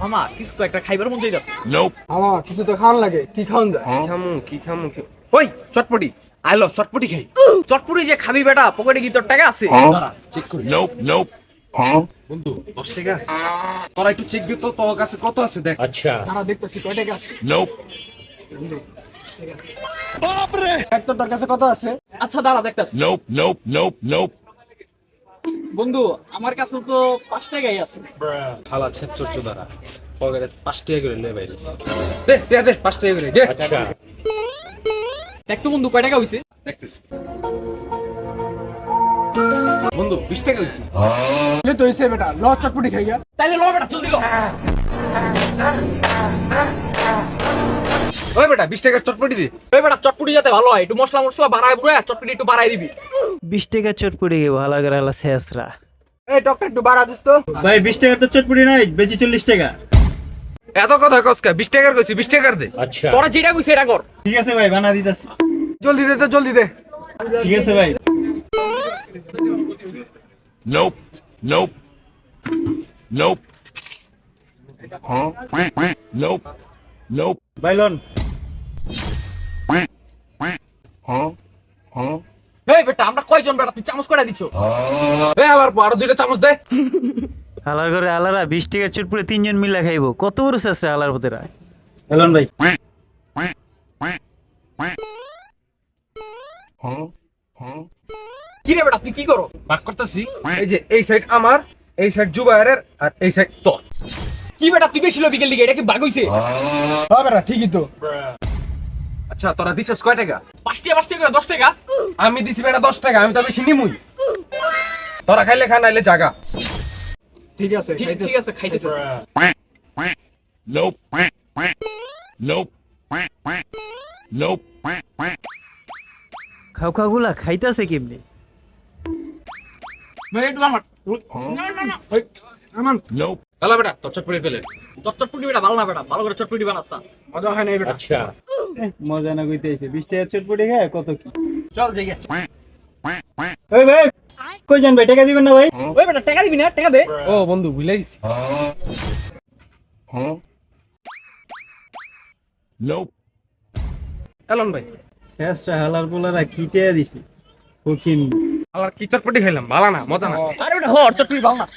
মামা কিছু তো একটা খাইবার মন যাইতাছে। আমার কিছু তো খাওয়ান লাগে, কি খাওয়ান যায়? কি খামু ওই চটপটি আইলো চটপটি খাই। চটপুরি যে খাবি বেটা, পকেটে কি তোর টাকা আছে? দাঁড়া চেক করি। বন্ধু 10 টাকা আছে, তোরা একটু চেক দে তো তোর কাছে কত আছে দেখ। তারা দেখতেছি কয় টাকা আছে। দেখ তো তোর কাছে কত আছে। আচ্ছা দাঁড়া দেখতাছি। বন্ধু আমার কাছে তো 5 টাকাই আছে। হালা ছেচ্চর দ্বারা পকেটে 5 টাকা করে লে বাইরেছে। দে 5 টাকা করে দে। দেখ তো বন্ধু কয় টাকা হইছে? দেখতেছি বন্ধু 20 টাকা হইছে। এ তো হইছে বেটা, ল চটপটি খাই গা। তাইলে ল বেটা জলদি ল। ওই বেটা 20 টাকার চটপটি দে। ওই বেটা চটপুরি যাতে ভালো হয়, একটু মশলা মশলা বাড়ায় বুড়ে চটপুরি একটু বাড়াই দিবি। 20 টাকা চটপটি ভালো করে হলো শেষরা। এই টকটা একটু বাড়া দিস তো। ভাই 20 টাকার তো চটপটি নাই, বেশি 40 টাকা। এত কথা কসকা 20 টাকার কইছি 20 টাকার দে। তোরা যেটা কইছে এটা কর। ঠিক আছে ভাই, বানা দিতাছি। জলদি দে তো, জলদি দে। ঠিক আছে ভাই। ভাই লন। এই বেটা আমরা কয়জন বেটা, তুই চামচ করে দিছো? এই আবার আরো 2টা চামচ দে। হালার ঘরে আলারা 20 টাকার চটপটি 3 জন মিলে খাইবো, কত বড় শেষরা হালার পতেরা। লন ভাই। কি রে বেটা তুই কি করো? ভাগ করতেছি। এই যে এই সাইড আমার, এই সাইড জুবায়ের আর এই সাইড তোর। কি বেটা তুই বেশি লবি গেলি, এটা কি বাগ হইছে? হ্যাঁ বেটা ঠিকই তো। আচ্ছা তোরা দিছস কয় টাকা? 5 টাকা করে 10 টাকা। আমি দিছি বেটা 10 টাকা, আমি তো বেশি নিমুই। তোরা খাইলে খা নাইলে জাগা। ঠিক আছে, ঠিক আছে খাইতেছিস। খাও খাগুলা খাইতাছে কেমনি? ভাই একটু আমার না না না ওই আমান হ্যালো বেটা তোর চটপটি পেলে। তোর চটপুরি বেটা ভালো না বেটা, ভালো করে চটপুরি বানাস না। মজা হয় না এই বেটা। মজা না কইতে আইছে, 20 টাকার চটপটি খায় কত কি। চল যাই। ওই ভাই কই যান ভাই, টাকা দিবেন না ভাই? ওই বেটা টাকা দিবি না, টাকা দে। ও বন্ধু ভুলে গেছি। এলন ভাই শেষরা হালার পোলারা কি টাকা দিছে? কঠিন। আবার কি চটপটি খাইলাম, ভালো না মজা না। আরে বেটা হর চটপুরি ভালো না।